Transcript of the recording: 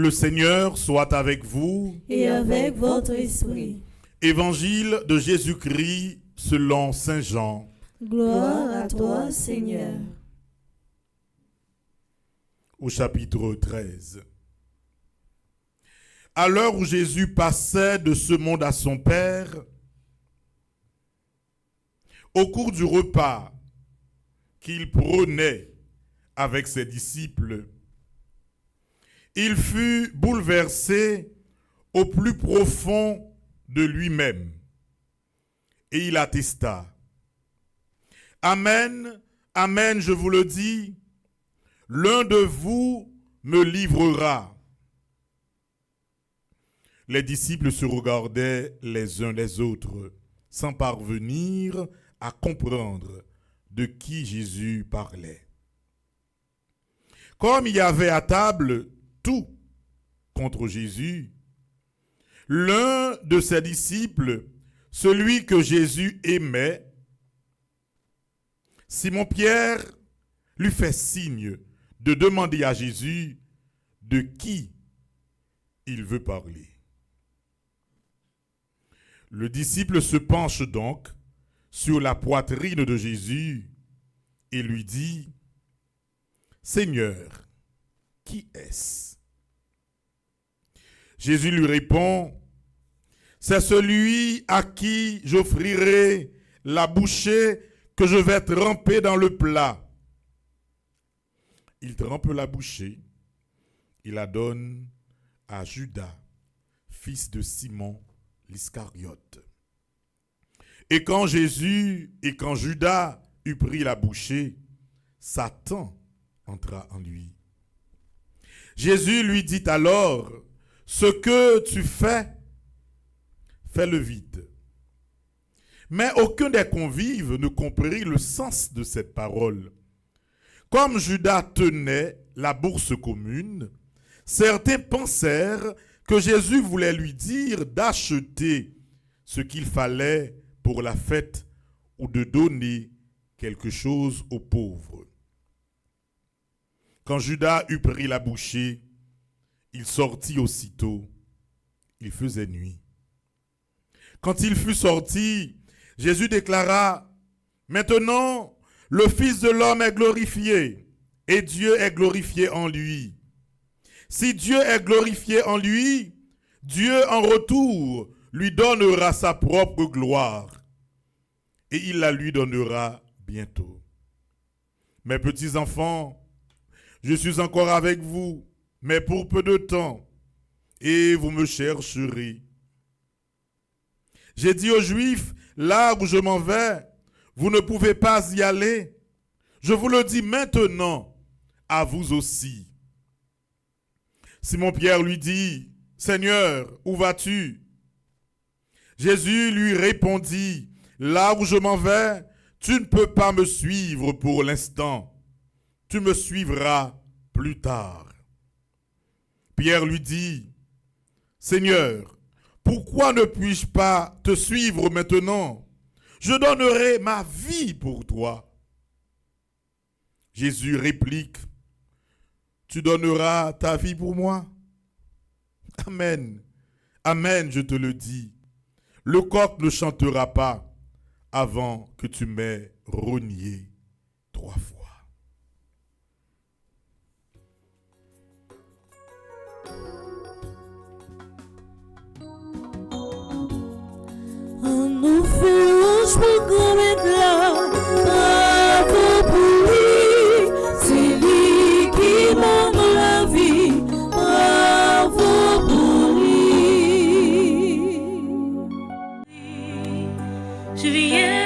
Le Seigneur soit avec vous. Et avec votre esprit. Évangile de Jésus-Christ selon Saint Jean. Gloire à toi, Seigneur. Au chapitre 13. À l'heure où Jésus passait de ce monde à son Père, au cours du repas qu'il prenait avec ses disciples, il fut bouleversé au plus profond de lui-même. Et il attesta: Amen, amen, je vous le dis, l'un de vous me livrera. Les disciples se regardaient les uns les autres, sans parvenir à comprendre de qui Jésus parlait. Comme il y avait à table tout contre Jésus, l'un de ses disciples, celui que Jésus aimait, Simon-Pierre, lui fait signe de demander à Jésus de qui il veut parler. Le disciple se penche donc sur la poitrine de Jésus et lui dit: Seigneur, qui est-ce? Jésus lui répond: C'est celui à qui j'offrirai la bouchée que je vais tremper dans le plat. Il trempe la bouchée, il la donne à Judas, fils de Simon l'Iscariote. Et quand Judas eut pris la bouchée, Satan entra en lui. Jésus lui dit alors: Ce que tu fais, fais-le vite. Mais aucun des convives ne comprit le sens de cette parole. Comme Judas tenait la bourse commune, certains pensèrent que Jésus voulait lui dire d'acheter ce qu'il fallait pour la fête ou de donner quelque chose aux pauvres. Quand Judas eut pris la bouchée, il sortit aussitôt. Il faisait nuit. Quand il fut sorti, Jésus déclara: Maintenant, le Fils de l'homme est glorifié, et Dieu est glorifié en lui. Si Dieu est glorifié en lui, Dieu en retour lui donnera sa propre gloire, et il la lui donnera bientôt. Mes petits enfants, je suis encore avec vous, mais pour peu de temps, et vous me chercherez. J'ai dit aux Juifs: là où je m'en vais, vous ne pouvez pas y aller. Je vous le dis maintenant, à vous aussi. Simon-Pierre lui dit: Seigneur, où vas-tu? Jésus lui répondit: Là où je m'en vais, tu ne peux pas me suivre pour l'instant. Tu me suivras plus tard. Pierre lui dit: Seigneur, pourquoi ne puis-je pas te suivre maintenant? Je donnerai ma vie pour toi. Jésus réplique: Tu donneras ta vie pour moi? Amen, amen, je te le dis. Le coq ne chantera pas avant que tu m'aies renié 3 fois. Nous faisons proclamer là, bravo pour lui, c'est lui qui donne la vie, bravo pour lui. Je viens